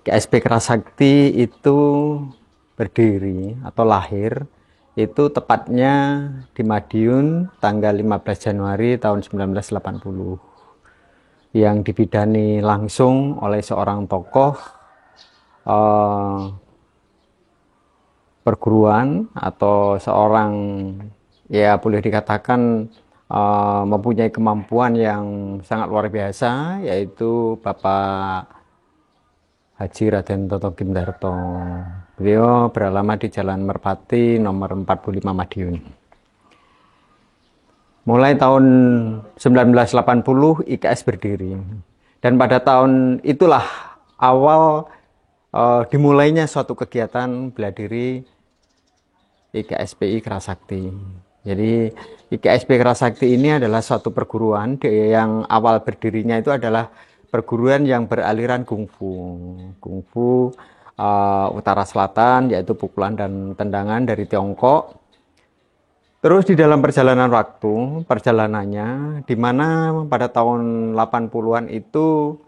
GSP Kerasakti itu berdiri atau lahir itu tepatnya di Madiun tanggal 15 Januari tahun 1980 yang dibidani langsung oleh seorang tokoh eh, perguruan atau seorang, ya boleh dikatakan mempunyai kemampuan yang sangat luar biasa, yaitu Bapak Haji Raden Toto Gindarto. Beliau beralamat di Jalan Merpati nomor 45 Madiun. Mulai tahun 1980 IKS berdiri. Dan pada tahun itulah awal dimulainya suatu kegiatan bela diri IKSPI Kerasakti. Jadi IKSP Kerasakti ini adalah suatu perguruan yang awal berdirinya itu adalah perguruan yang beraliran kungfu. Kungfu utara selatan, yaitu pukulan dan tendangan dari Tiongkok. Terus di dalam perjalanannya, di mana pada tahun 80-an itu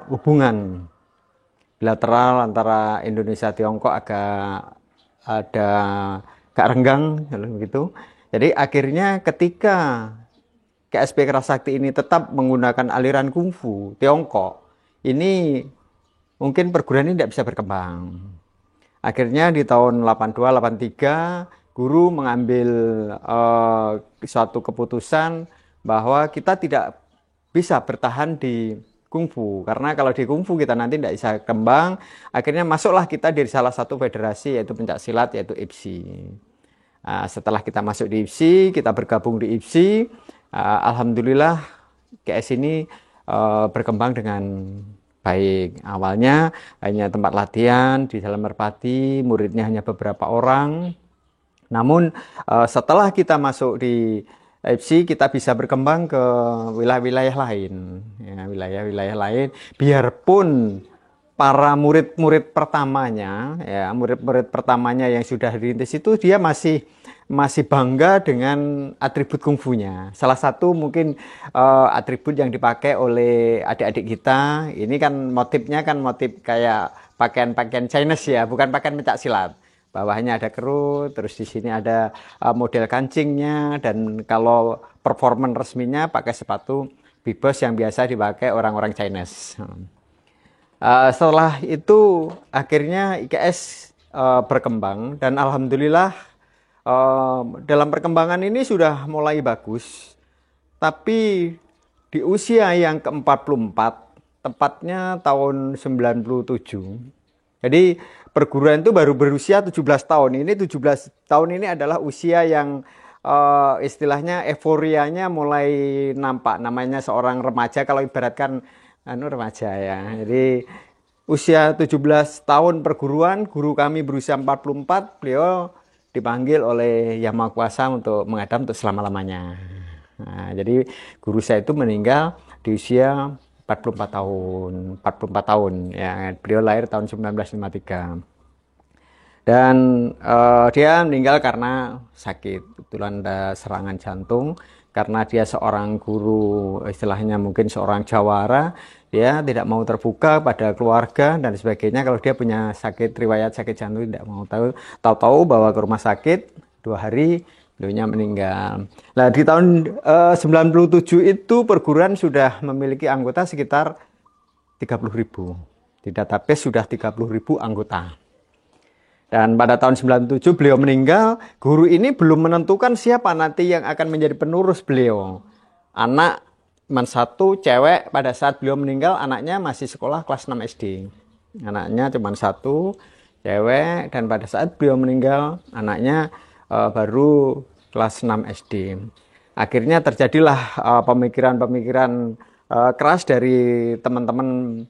hubungan bilateral antara Indonesia Tiongkok agak renggang begitu. Jadi akhirnya ketika GSP Kerasakti ini tetap menggunakan aliran kungfu Tiongkok, ini mungkin perguruan ini tidak bisa berkembang. Akhirnya di tahun 82-83 guru mengambil suatu keputusan bahwa kita tidak bisa bertahan di kungfu, karena kalau di kungfu kita nanti tidak bisa kembang. Akhirnya masuklah kita di salah satu federasi, yaitu pencak silat, yaitu IPSI. Setelah kita masuk di IPSI, kita bergabung di IPSI, alhamdulillah GS ini berkembang dengan baik. Awalnya hanya tempat latihan di Jalan Merpati, muridnya hanya beberapa orang. Namun setelah kita masuk di IPSI, kita bisa berkembang ke wilayah-wilayah lain, ya, wilayah-wilayah lain. Biarpun para murid-murid pertamanya, ya, murid-murid pertamanya yang sudah dirintis itu dia masih bangga dengan atribut kungfunya. Salah satu mungkin atribut yang dipakai oleh adik-adik kita, ini kan motifnya kan motif kayak pakaian-pakaian Chinese ya, bukan pakaian pencak silat. Bawahnya ada kerut, terus di sini ada model kancingnya, dan kalau performan resminya pakai sepatu bibos yang biasa dipakai orang-orang Chinese. Setelah itu akhirnya IKS berkembang, dan alhamdulillah dalam perkembangan ini sudah mulai bagus. Tapi di usia yang ke-44, tepatnya tahun 97, jadi perguruan itu baru berusia 17 tahun. Ini 17 tahun ini adalah usia yang istilahnya euforianya mulai nampak. Namanya seorang remaja, kalau ibaratkan remaja ya. Jadi usia 17 tahun perguruan, guru kami berusia 44, beliau dipanggil oleh Yang Maha Kuasa untuk menghadap untuk selama-lamanya. Nah, jadi guru saya itu meninggal di usia 44 tahun ya. Beliau lahir tahun 1953. Dan dia meninggal karena sakit, kebetulan ada serangan jantung. Karena dia seorang guru, istilahnya mungkin seorang jawara, dia tidak mau terbuka pada keluarga dan sebagainya. Kalau dia punya riwayat sakit jantung, tidak mau tahu bahwa ke rumah sakit 2 hari beliaunya meninggal. Nah, di tahun 97 itu perguruan sudah memiliki anggota sekitar 30.000. Di database sudah 30.000 anggota. Dan pada tahun 97 beliau meninggal. Guru ini belum menentukan siapa nanti yang akan menjadi penerus beliau. Anak cuma satu, cewek. Pada saat beliau meninggal, anaknya masih sekolah kelas 6 SD. Anaknya cuma satu, cewek. Dan pada saat beliau meninggal, anaknya baru kelas 6 SD. Akhirnya terjadilah pemikiran-pemikiran keras dari teman-teman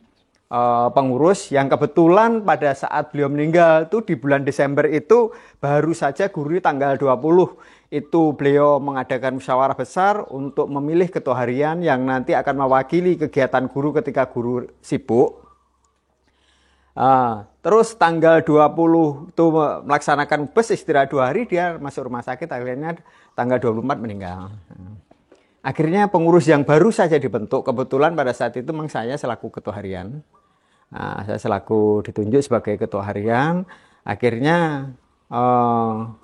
pengurus, yang kebetulan pada saat beliau meninggal itu di bulan Desember itu baru saja guru tanggal 20 itu beliau mengadakan musyawarah besar untuk memilih ketua harian yang nanti akan mewakili kegiatan guru ketika guru sibuk. Terus tanggal 20 itu melaksanakan bus istirahat 2 hari, dia masuk rumah sakit, akhirnya tanggal 24 meninggal. Akhirnya pengurus yang baru saja dibentuk, kebetulan pada saat itu memang saya selaku ketua harian. Nah, saya selaku ditunjuk sebagai ketua harian, akhirnya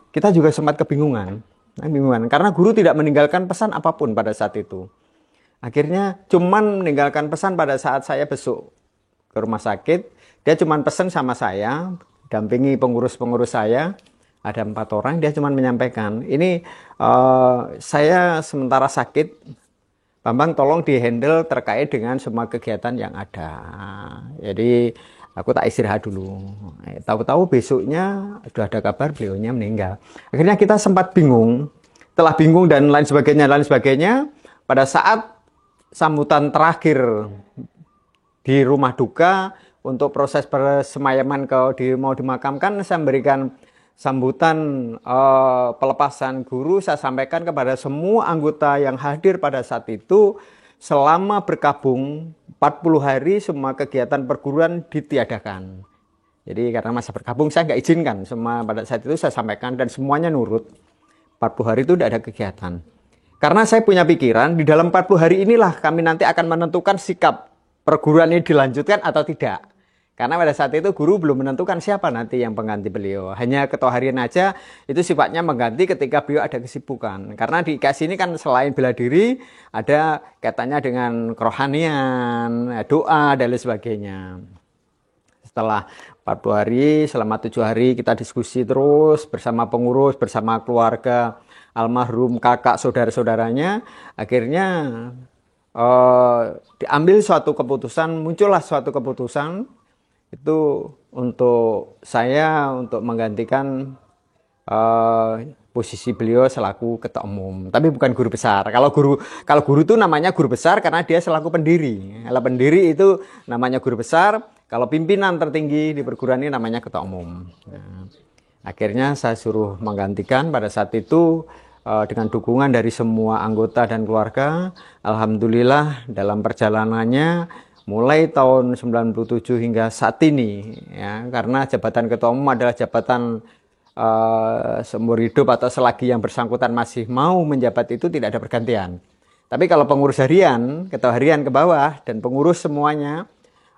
kita juga sempat kebingungan. Karena guru tidak meninggalkan pesan apapun pada saat itu. Akhirnya cuman meninggalkan pesan pada saat saya besok ke rumah sakit. Dia cuman pesan sama saya, dampingi pengurus-pengurus saya. Ada 4 orang, dia cuman menyampaikan, ini saya sementara sakit, Bambang tolong dihandle terkait dengan semua kegiatan yang ada. Jadi aku tak istirahat dulu. Tahu-tahu besoknya sudah ada kabar beliaunya meninggal. Akhirnya kita sempat bingung. Setelah bingung dan lain sebagainya, pada saat sambutan terakhir di rumah duka untuk proses persemayaman mau dimakamkan, saya memberikan sambutan pelepasan guru. Saya sampaikan kepada semua anggota yang hadir pada saat itu, selama berkabung 40 hari semua kegiatan perguruan ditiadakan. Jadi karena masa berkabung saya nggak izinkan, semua pada saat itu saya sampaikan dan semuanya nurut. 40 hari itu tidak ada kegiatan. Karena saya punya pikiran, di dalam 40 hari inilah kami nanti akan menentukan sikap perguruan ini dilanjutkan atau tidak. Karena pada saat itu guru belum menentukan siapa nanti yang pengganti beliau. Hanya ketua harian aja itu sifatnya mengganti ketika beliau ada kesibukan. Karena di IKS ini kan selain bela diri, ada kaitannya dengan kerohanian, doa, dan lain sebagainya. Setelah 40 hari, selama 7 hari kita diskusi terus bersama pengurus, bersama keluarga almarhum, kakak, saudara-saudaranya. Akhirnya diambil suatu keputusan, muncullah suatu keputusan itu untuk saya untuk menggantikan posisi beliau selaku ketua umum, tapi bukan guru besar. Kalau guru itu namanya guru besar karena dia selaku pendiri. Kalau pendiri itu namanya guru besar. Kalau pimpinan tertinggi di perguruan ini namanya ketua umum. Nah, akhirnya saya suruh menggantikan pada saat itu dengan dukungan dari semua anggota dan keluarga. Alhamdulillah dalam perjalanannya mulai tahun 97 hingga saat ini, ya, karena jabatan ketua umum adalah jabatan seumur hidup atau selagi yang bersangkutan masih mau menjabat itu tidak ada pergantian. Tapi kalau pengurus harian, ketua harian ke bawah dan pengurus semuanya,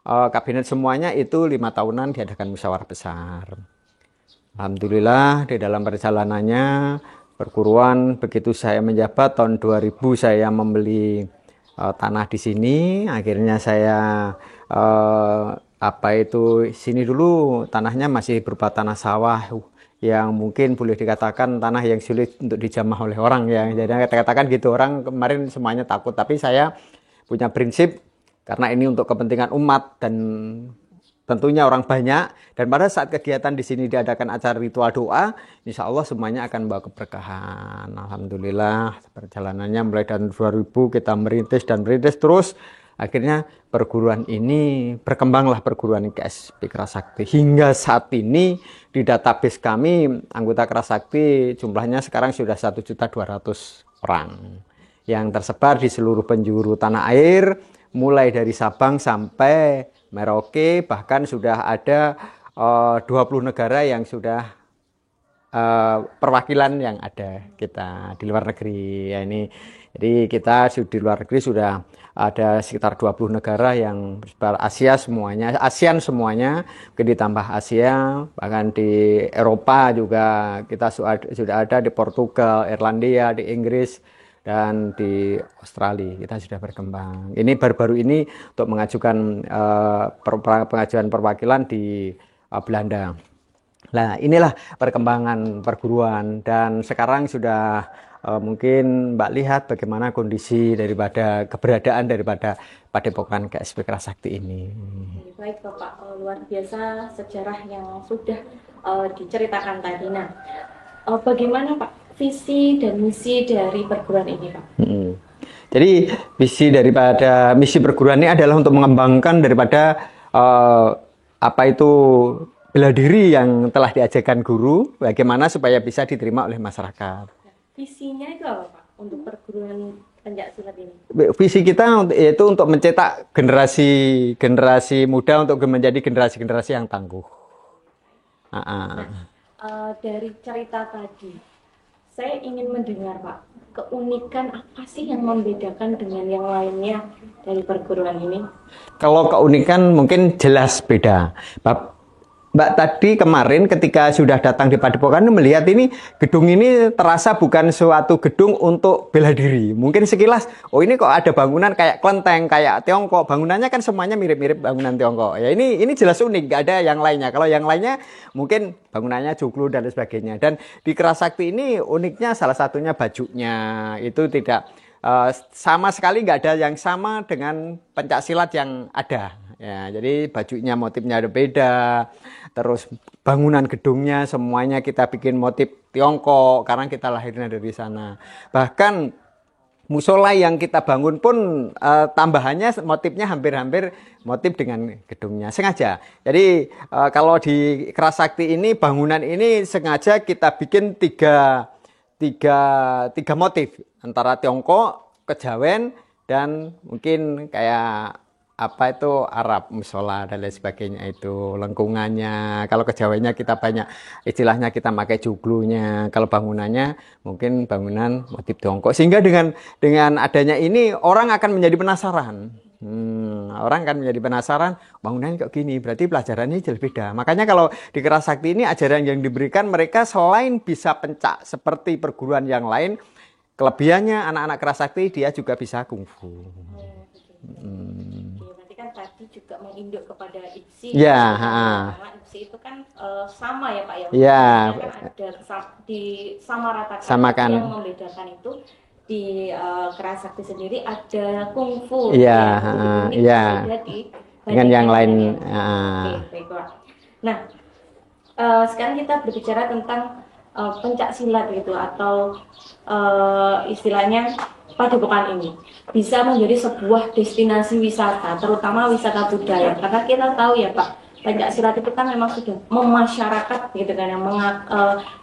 kabinet semuanya itu 5 tahunan diadakan musyawarah besar. Alhamdulillah di dalam perjalanannya perguruan begitu saya menjabat tahun 2000 saya membeli tanah di sini. Akhirnya saya sini dulu tanahnya masih berupa tanah sawah yang mungkin boleh dikatakan tanah yang sulit untuk dijamah oleh orang ya. Jadi katakan gitu, orang kemarin semuanya takut, tapi saya punya prinsip karena ini untuk kepentingan umat dan tentunya orang banyak, dan pada saat kegiatan di sini diadakan acara ritual doa, insya Allah semuanya akan membawa keberkahan. Alhamdulillah perjalanannya mulai dari 2000 kita merintis terus. Akhirnya perguruan ini berkembanglah perguruan IKS Kerasakti. Hingga saat ini di database kami anggota Kerasakti jumlahnya sekarang sudah 1.200.000 orang yang tersebar di seluruh penjuru tanah air, mulai dari Sabang sampai Merauke, bahkan sudah ada 20 negara yang sudah perwakilan yang ada kita di luar negeri ya ini. Jadi kita di luar negeri sudah ada sekitar 20 negara yang Asia semuanya, ASEAN semuanya, ditambah Asia, bahkan di Eropa juga kita sudah ada di Portugal, Irlandia, di Inggris, dan di Australia kita sudah berkembang. Ini baru-baru ini untuk mengajukan pengajuan perwakilan di Belanda. Nah, inilah perkembangan perguruan, dan sekarang sudah mungkin Mbak lihat bagaimana kondisi daripada keberadaan daripada Padepokan KSP Kerasakti ini. Baik Bapak, luar biasa sejarah yang sudah diceritakan tadi. Nah, bagaimana Pak visi dan misi dari perguruan ini Pak? Jadi misi perguruan ini adalah untuk mengembangkan daripada bela diri yang telah diajarkan guru, bagaimana supaya bisa diterima oleh masyarakat. Visinya itu apa Pak untuk perguruan pencaksilat ini? Visi kita yaitu untuk mencetak generasi muda untuk menjadi generasi yang tangguh. Dari cerita tadi, Saya ingin mendengar Pak, keunikan apa sih yang membedakan dengan yang lainnya dari perguruan ini? Kalau keunikan mungkin jelas beda. Mbak tadi kemarin ketika sudah datang di Padepokan melihat ini gedung ini terasa bukan suatu gedung untuk bela diri. Mungkin sekilas, oh ini kok ada bangunan kayak kelenteng, kayak Tiongkok. Bangunannya kan semuanya mirip-mirip bangunan Tiongkok. Ya ini jelas unik, gak ada yang lainnya. Kalau yang lainnya mungkin bangunannya joglo dan sebagainya. Dan di Kerasakti ini uniknya salah satunya bajunya itu tidak sama sekali nggak ada yang sama dengan pencak silat yang ada. Ya, jadi bajunya motifnya ada beda, terus bangunan gedungnya semuanya kita bikin motif Tiongkok karena kita lahirnya dari sana. Bahkan musola yang kita bangun pun tambahannya motifnya hampir-hampir motif dengan gedungnya sengaja. Jadi kalau di Kerasakti ini bangunan ini sengaja kita bikin tiga motif antara Tiongkok, Kejawen dan mungkin kayak apa itu Arab musola dan lain sebagainya itu lengkungannya. Kalau Kejawennya kita banyak istilahnya kita pakai joglonya. Kalau bangunannya mungkin bangunan motif Tiongkok. Sehingga dengan adanya ini orang akan menjadi penasaran. Orang akan menjadi penasaran bangunannya kok gini. Berarti pelajarannya jelas beda. Makanya kalau di Kerasakti ini ajaran yang diberikan mereka selain bisa pencak seperti perguruan yang lain, kelebihannya anak-anak Kerasakti dia juga bisa kungfu. Berarti kan tadi juga menginduk kepada IPSI. Ya, karena IPSI itu kan sama ya Pak ya. Ya. Kan ada di sama rata Samakan. yang membedakan itu di Kerasakti sendiri ada kungfu. Iya, iya. Dengan yang lain. Oke, baiklah. Nah, sekarang kita berbicara tentang pencak silat gitu atau istilahnya Padepokan ini bisa menjadi sebuah destinasi wisata, terutama wisata budaya. Karena kita tahu ya Pak, pencak silat itu kan memang sudah memasyarakat gitu kan, yang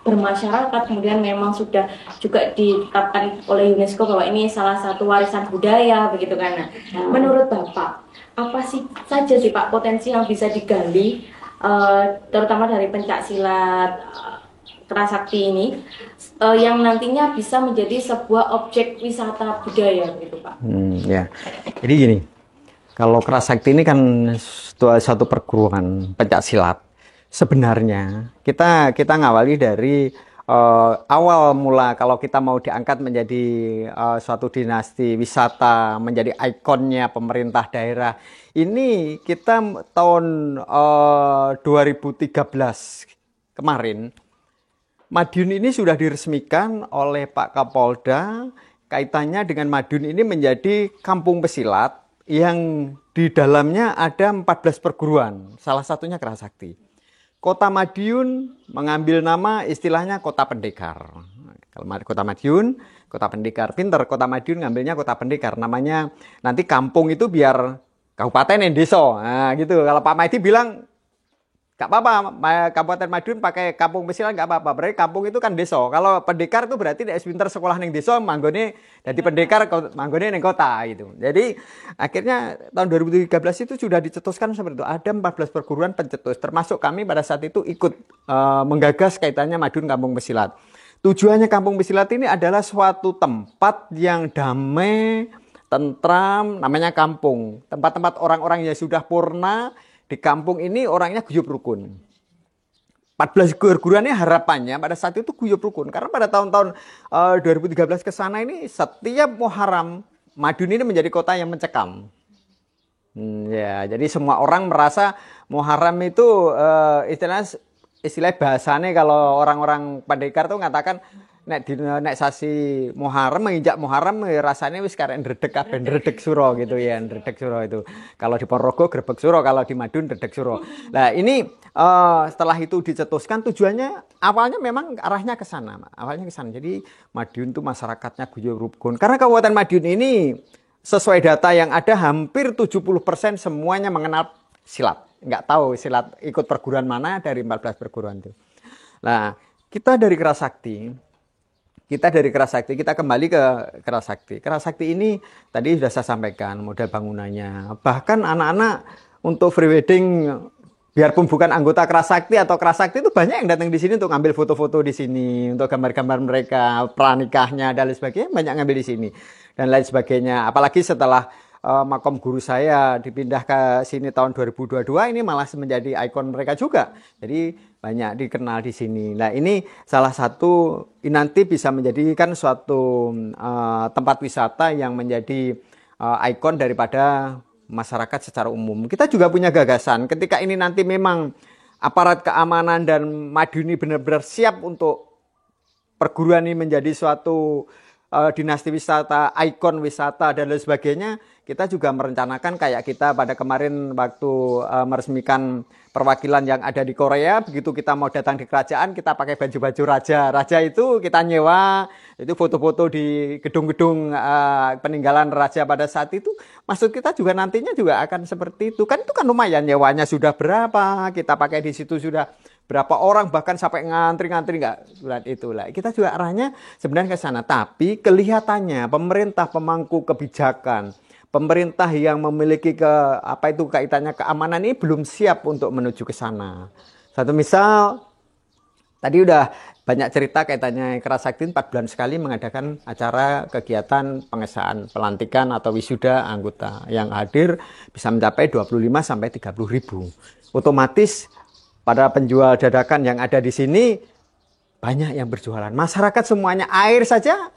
bermasyarakat, kemudian memang sudah juga ditetapkan oleh UNESCO bahwa ini salah satu warisan budaya begitu kan. Nah, menurut Bapak, apa saja sih Pak potensi yang bisa digali, terutama dari pencak silat Kerasakti ini yang nantinya bisa menjadi sebuah objek wisata budaya gitu Pak. Ya. Jadi gini, kalau Kerasakti ini kan satu perguruan pencak silat. Sebenarnya kita ngawali dari awal mula kalau kita mau diangkat menjadi suatu dinasti wisata, menjadi ikonnya pemerintah daerah. Ini kita tahun 2013 kemarin Madiun ini sudah diresmikan oleh Pak Kapolda. Kaitannya dengan Madiun ini menjadi kampung pesilat yang di dalamnya ada 14 perguruan. Salah satunya Kerasakti. Kota Madiun mengambil nama istilahnya kota pendekar. Kalau kota Madiun, kota pendekar. Pinter, kota Madiun ngambilnya kota pendekar. Namanya nanti kampung itu biar kabupaten yang desa. Nah gitu. Kalau Pak Maidi bilang gak apa-apa, Kabupaten Madiun pakai kampung pesilat gak apa-apa. Berarti kampung itu kan desa. Kalau pendekar itu berarti nek pinter sekolah ning desa, manggone jadi pendekar, manggone ning kota gitu. Jadi akhirnya tahun 2013 itu sudah dicetuskan seperti itu. Ada 14 perguruan pencetus, termasuk kami pada saat itu ikut menggagas kaitannya Madiun Kampung Pesilat. Tujuannya Kampung Pesilat ini adalah suatu tempat yang damai, tentram, namanya kampung. Tempat-tempat orang-orang yang sudah purna. Di kampung ini orangnya guyup rukun. 14 perguruannya harapannya pada saat itu guyup rukun. Karena pada tahun-tahun 2013 ke sana ini setiap Muharram, Madiun ini menjadi kota yang mencekam. Ya, jadi semua orang merasa Muharram itu istilah bahasanya kalau orang-orang pendekar tuh mengatakan nek sasi Muharram menginjak Muharram rasanya wis karek ndredeg kabeh ndredeg suro gitu ya, ndredeg suro itu. Kalau di Ponorogo grebeg suro, kalau di Madiun ndredeg suro. Nah, ini setelah itu dicetuskan tujuannya awalnya memang arahnya ke sana. Awalnya ke sana. Jadi Madiun itu masyarakatnya guyub rukun. Karena Kabupaten Madiun ini sesuai data yang ada hampir 70% semuanya mengenal silat. Enggak tahu silat ikut perguruan mana dari 14 perguruan itu. Nah, kita dari Kerasakti kita kembali ke Kerasakti. Kerasakti ini tadi sudah saya sampaikan model bangunannya. Bahkan anak-anak untuk free wedding biarpun bukan anggota Kerasakti atau Kerasakti itu banyak yang datang di sini untuk ngambil foto-foto di sini, untuk gambar-gambar mereka, pranikahnya dan lain sebagainya banyak ngambil di sini dan lain sebagainya. Apalagi setelah makom guru saya dipindah ke sini tahun 2022 ini malah menjadi ikon mereka juga. Jadi banyak dikenal di sini. Nah, ini salah satu nanti bisa menjadikan suatu tempat wisata yang menjadi ikon daripada masyarakat secara umum. Kita juga punya gagasan ketika ini nanti memang aparat keamanan dan Madiun ini benar-benar siap untuk perguruan ini menjadi suatu dinasti wisata, ikon wisata dan lain sebagainya. Kita juga merencanakan kayak kita pada kemarin waktu meresmikan perwakilan yang ada di Korea, begitu kita mau datang di kerajaan kita pakai baju-baju raja. Raja itu kita nyewa, itu foto-foto di gedung-gedung peninggalan raja pada saat itu. Maksud kita juga nantinya juga akan seperti itu. Kan itu kan lumayan, nyewanya sudah berapa, kita pakai di situ sudah berapa orang, bahkan sampai ngantri-ngantri nggak itulah. Kita juga arahnya sebenarnya ke sana. Tapi kelihatannya pemerintah pemangku kebijakan, pemerintah yang memiliki kaitannya keamanan ini belum siap untuk menuju ke sana. Satu misal, tadi udah banyak cerita kaitannya Kerasakti 4 bulan sekali mengadakan acara kegiatan pengesahan pelantikan atau wisuda anggota yang hadir bisa mencapai 25 sampai 30 ribu. Otomatis pada penjual dadakan yang ada di sini banyak yang berjualan. Masyarakat semuanya air saja.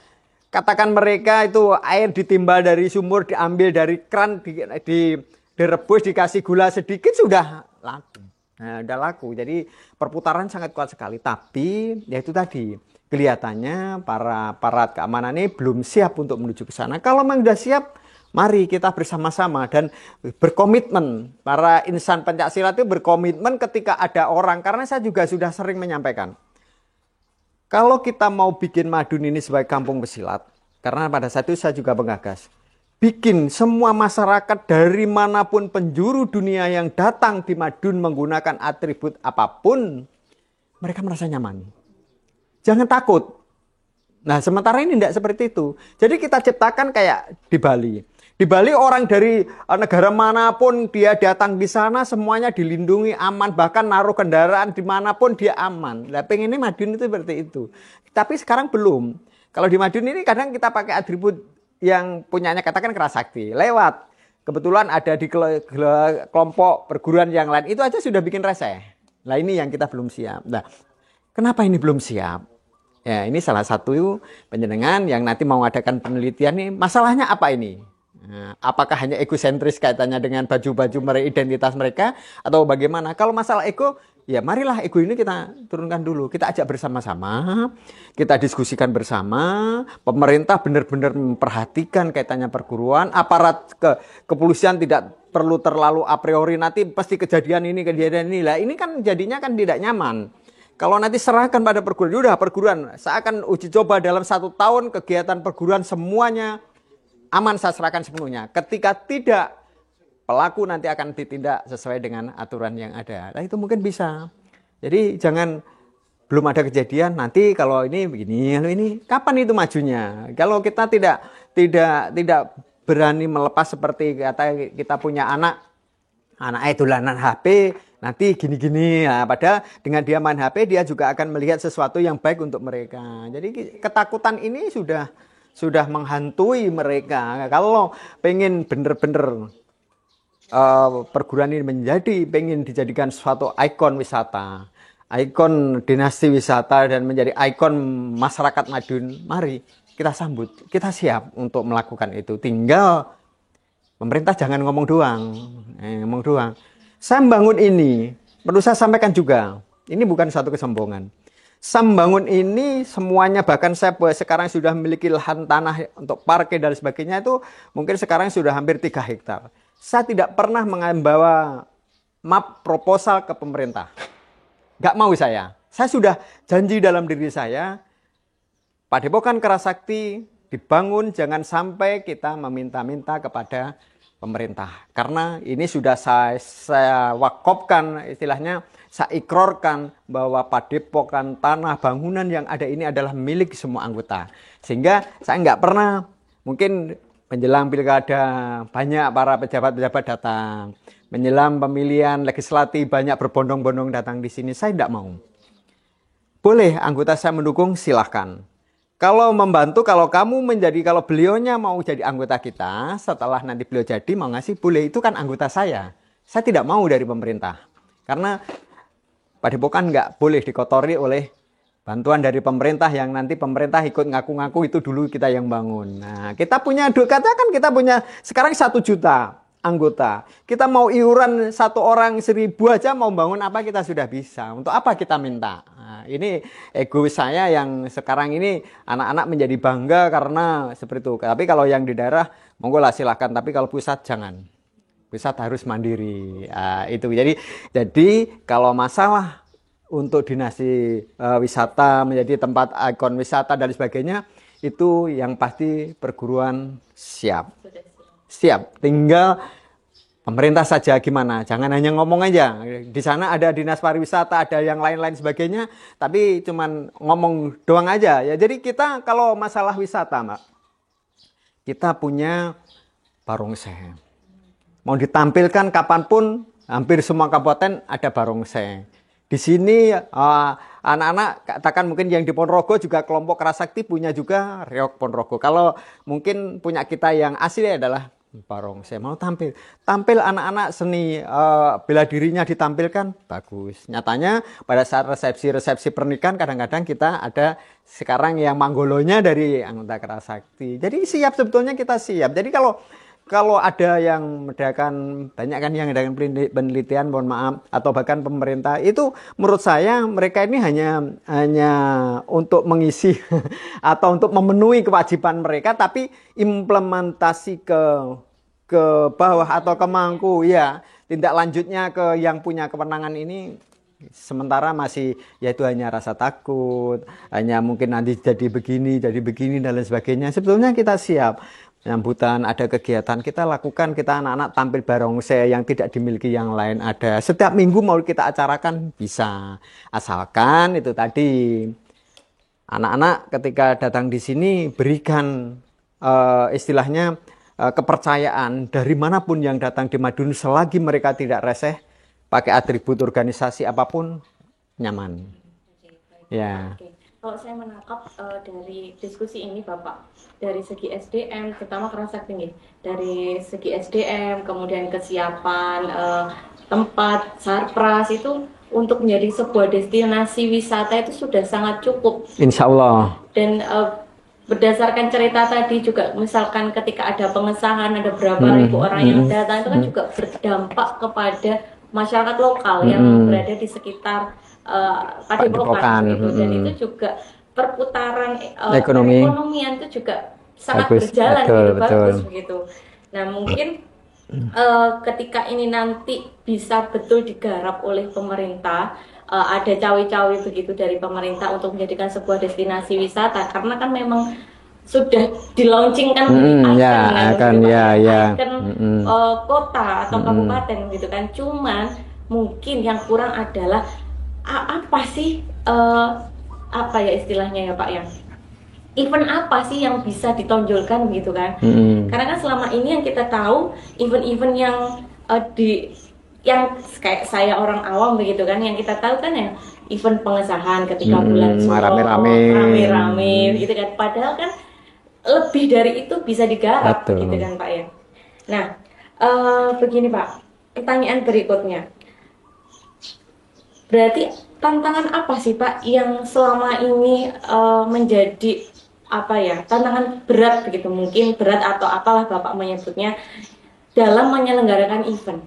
Katakan mereka itu air ditimbal dari sumur, diambil dari kran, direbus, dikasih gula sedikit sudah laku. Nah, udah laku. Jadi perputaran sangat kuat sekali. Tapi ya itu tadi, kelihatannya para aparat keamanan ini belum siap untuk menuju ke sana. Kalau memang sudah siap, mari kita bersama-sama dan berkomitmen. Para insan pencaksilat itu berkomitmen ketika ada orang. Karena saya juga sudah sering menyampaikan. Kalau kita mau bikin Madiun ini sebagai kampung pesilat. Karena pada saat itu saya juga menggagas. Bikin semua masyarakat dari manapun penjuru dunia yang datang di Madiun menggunakan atribut apapun. Mereka merasa nyaman. Jangan takut. Nah, sementara ini tidak seperti itu. Jadi kita ciptakan kayak di Bali. Di Bali orang dari negara manapun dia datang di sana semuanya dilindungi aman. Bahkan naruh kendaraan dimanapun dia aman. Nah, pengennya Madiun itu seperti itu. Tapi sekarang belum. Kalau di Madiun ini kadang kita pakai atribut yang punyanya katakan Kerasakti. Lewat. Kebetulan ada di kelompok perguruan yang lain. Itu aja sudah bikin reseh. Nah, ini yang kita belum siap. Nah, kenapa ini belum siap? Ya, ini salah satu penjenengan yang nanti mau mengadakan penelitian nih. Masalahnya apa ini? Nah, apakah hanya egosentris kaitannya dengan baju-baju mereka, identitas mereka, atau bagaimana? Kalau masalah ego, ya marilah ego ini kita turunkan dulu. Kita ajak bersama-sama, kita diskusikan bersama. Pemerintah benar-benar memperhatikan kaitannya perguruan. Aparat kepolisian tidak perlu terlalu a priori nanti pasti kejadian ini. Lah, ini kan jadinya kan tidak nyaman. Kalau nanti serahkan pada perguruan, udah perguruan, saya akan uji coba dalam 1 tahun kegiatan perguruan semuanya aman, saya serahkan sepenuhnya. Ketika tidak, pelaku nanti akan ditindak sesuai dengan aturan yang ada. Nah, itu mungkin bisa. Jadi jangan belum ada kejadian nanti kalau ini begini, lalu ini kapan itu majunya? Kalau kita tidak berani melepas seperti kata kita punya anak itu dolanan HP, nanti gini-gini. Nah, padahal dengan dia main HP dia juga akan melihat sesuatu yang baik untuk mereka. Jadi ketakutan ini sudah menghantui mereka. Kalau pengen bener-bener perguruan ini pengen dijadikan suatu ikon wisata, ikon dinasti wisata dan menjadi ikon masyarakat Madiun, mari kita sambut, kita siap untuk melakukan itu. Tinggal pemerintah jangan ngomong doang. Saya membangun ini, perlu saya sampaikan juga, ini bukan satu kesombongan. Saya membangun ini semuanya, bahkan saya sekarang sudah memiliki lahan tanah untuk parkir dan sebagainya itu mungkin sekarang sudah hampir 3 hektar. Saya tidak pernah membawa map proposal ke pemerintah. Gak mau saya. Saya sudah janji dalam diri saya, Padepokan Kerasakti dibangun jangan sampai kita meminta-minta kepada pemerintah. Karena ini sudah saya wakofkan, istilahnya saya ikrorkan bahwa padepokan tanah bangunan yang ada ini adalah milik semua anggota. Sehingga saya nggak pernah, mungkin menjelang pilkada banyak para pejabat-pejabat datang. menjelang pemilihan legislatif banyak berbondong-bondong datang di sini. Saya tidak mau. Boleh anggota saya mendukung, silahkan. Kalau membantu, kalau kamu menjadi, kalau beliaunya mau jadi anggota kita, setelah nanti beliau jadi mau ngasih, boleh, itu kan anggota saya. Saya tidak mau dari pemerintah. Karena Padepokan nggak boleh dikotori oleh bantuan dari pemerintah yang nanti pemerintah ikut ngaku-ngaku itu dulu kita yang bangun. Nah, kita punya, katakan kita punya sekarang 1 juta anggota. Kita mau iuran 1 orang 1.000 aja mau bangun apa kita sudah bisa. Untuk apa kita minta? Nah, ini egois saya yang sekarang ini anak-anak menjadi bangga karena seperti itu. Tapi kalau yang di daerah monggo lah silahkan. Tapi kalau pusat jangan. Pusat harus mandiri. Nah, itu. Jadi kalau masalah untuk dinasti wisata menjadi tempat ikon wisata dan sebagainya itu yang pasti perguruan siap. Siap, tinggal pemerintah saja gimana. Jangan hanya ngomong aja. Di sana ada dinas pariwisata, ada yang lain-lain sebagainya, tapi cuman ngomong doang aja. Ya, jadi kita kalau masalah wisata, Mbak, kita punya barongsai. Mau ditampilkan kapanpun, hampir semua kabupaten ada barongsai. Di sini anak-anak katakan mungkin yang di Ponorogo juga kelompok Kerasakti punya juga reok Ponorogo. Kalau mungkin punya kita yang asli adalah barongsai. Mau tampil anak-anak seni bela dirinya ditampilkan bagus. Nyatanya pada saat resepsi pernikahan kadang-kadang kita ada sekarang yang manggolonya dari anggota Kerasakti. Jadi siap, sebetulnya kita siap. Jadi kalau ada yang mengadakan, banyak kan yang mengadakan penelitian, mohon maaf, atau bahkan pemerintah, itu menurut saya mereka ini hanya untuk mengisi atau untuk memenuhi kewajiban mereka, tapi implementasi ke bawah atau ke mangku, ya tindak lanjutnya ke yang punya kewenangan ini sementara masih, yaitu hanya rasa takut, hanya mungkin nanti jadi begini dan lain sebagainya. Sebetulnya kita siap. Penyambutan, ada kegiatan kita lakukan, kita anak-anak tampil barongsai yang tidak dimiliki yang lain ada. Setiap minggu mau kita acarakan bisa. Asalkan itu tadi anak-anak ketika datang di sini berikan istilahnya kepercayaan dari manapun yang datang di Madiun selagi mereka tidak reseh, pakai atribut organisasi apapun nyaman. Ya. Kalau saya menangkap dari diskusi ini Bapak, dari segi SDM, terutama Kerasakti nih, dari segi SDM, kemudian kesiapan tempat, sarpras itu untuk menjadi sebuah destinasi wisata itu sudah sangat cukup. Insya Allah. Dan berdasarkan cerita tadi juga, misalkan ketika ada pengesahan, ada berapa ribu orang yang datang, itu kan juga berdampak kepada masyarakat lokal yang berada di sekitar Padepokan gitu. Dan itu juga perputaran ekonomian itu juga sangat bagus, berjalan betul. Bagus begitu. Nah mungkin ketika ini nanti bisa betul digarap oleh pemerintah, ada cawe-cawe begitu dari pemerintah untuk menjadikan sebuah destinasi wisata, karena kan memang sudah dilaunchingkan ikon kota atau kabupaten gitu kan. Cuman mungkin yang kurang adalah apa sih apa ya istilahnya ya Pak, yang event apa sih yang bisa ditonjolkan gitu kan. Karena kan selama ini yang kita tahu event-event yang yang kayak saya orang awam begitu kan, yang kita tahu kan ya event pengesahan ketika bulan Suro, rame-rame gitu kan, padahal kan lebih dari itu bisa digarap gitu kan Pak ya. Nah begini Pak, pertanyaan berikutnya, berarti tantangan apa sih Pak yang selama ini menjadi apa ya, tantangan berat begitu, mungkin berat atau apalah Bapak menyebutnya, dalam menyelenggarakan event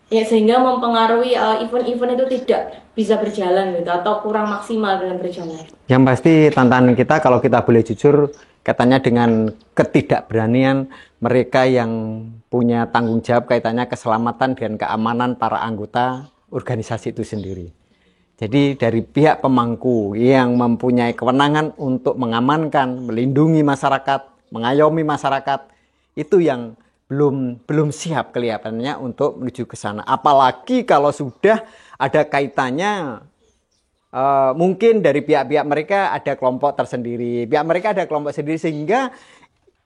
ya, sehingga mempengaruhi event-event itu tidak bisa berjalan gitu atau kurang maksimal dalam berjalan? Yang pasti tantangan kita, kalau kita boleh jujur, katanya dengan ketidakberanian mereka yang punya tanggung jawab kaitannya keselamatan dan keamanan para anggota organisasi itu sendiri. Jadi dari pihak pemangku yang mempunyai kewenangan untuk mengamankan, melindungi masyarakat, mengayomi masyarakat, itu yang belum siap kelihatannya untuk menuju ke sana. Apalagi kalau sudah ada kaitannya, mungkin dari pihak-pihak mereka ada kelompok tersendiri, pihak mereka ada kelompok sendiri, sehingga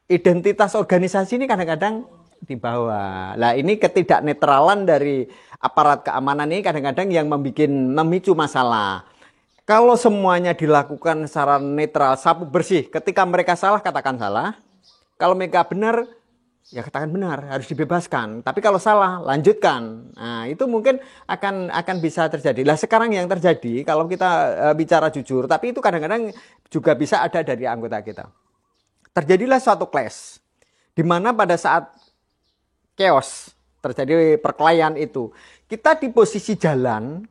identitas organisasi ini kadang-kadang di bawah. Nah, ini ketidaknetralan dari aparat keamanan ini kadang-kadang yang memicu masalah. Kalau semuanya dilakukan secara netral, sapu bersih, ketika mereka salah katakan salah. Kalau mereka benar, ya katakan benar, harus dibebaskan. Tapi kalau salah, lanjutkan. Nah, itu mungkin akan bisa terjadi. Lah sekarang yang terjadi, kalau kita bicara jujur, tapi itu kadang-kadang juga bisa ada dari anggota kita. Terjadilah suatu clash, di mana pada saat chaos terjadi perkelahian itu, kita di posisi jalan,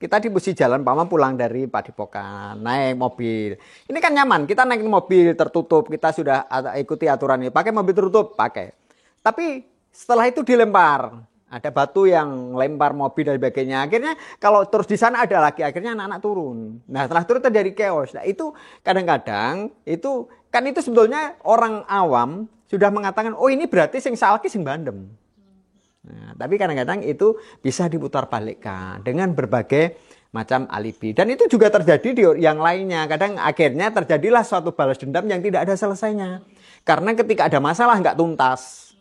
Pama pulang dari Padepokan, naik mobil. Ini kan nyaman, kita naik mobil tertutup, kita sudah ikuti aturan ini, pakai mobil tertutup, pakai. Tapi setelah itu dilempar, ada batu yang lempar mobil dan sebagainya. Akhirnya kalau terus di sana ada lagi, akhirnya anak-anak turun. Nah setelah turun terjadi chaos. Nah itu kadang-kadang itu sebetulnya orang awam sudah mengatakan, oh ini berarti sing salah ki sing bandem. Nah, tapi kadang-kadang itu bisa diputar balikkan dengan berbagai macam alibi. Dan itu juga terjadi di yang lainnya. Kadang akhirnya terjadilah suatu balas dendam yang tidak ada selesainya. Karena ketika ada masalah nggak tuntas.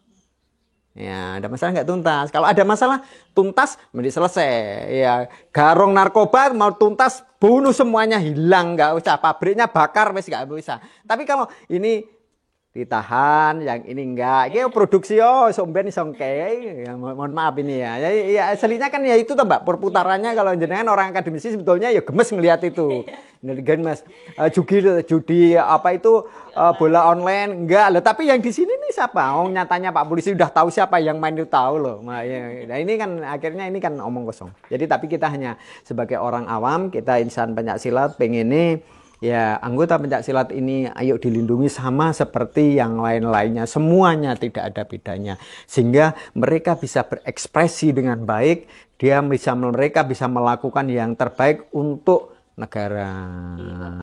Ya, ada masalah nggak tuntas. Kalau ada masalah tuntas, mesti selesai. Ya, garong narkoba mau tuntas, bunuh semuanya, hilang, nggak usah. Pabriknya bakar, wes nggak bisa. Tapi kalau ini ditahan, yang ini enggak. Ini produksi somben songke. Ya, mohon maaf ini ya. Ya aslinya kan ya itu tuh Mbak, perputarannya kalau jenengan orang akademisi sebetulnya ya gemes ngelihat itu. Gemes. Judi apa itu bola online enggak loh, tapi yang di sini nih siapa? Oh, nyatanya Pak Polisi udah tahu siapa yang main itu tahu loh. Nah, ini kan akhirnya ini kan omong kosong. Jadi tapi kita hanya sebagai orang awam, kita insan pencaksilat pengen ini ya, anggota pencaksilat ini ayo dilindungi sama seperti yang lain-lainnya. Semuanya tidak ada bedanya. Sehingga mereka bisa berekspresi dengan baik. Mereka bisa melakukan yang terbaik untuk negara.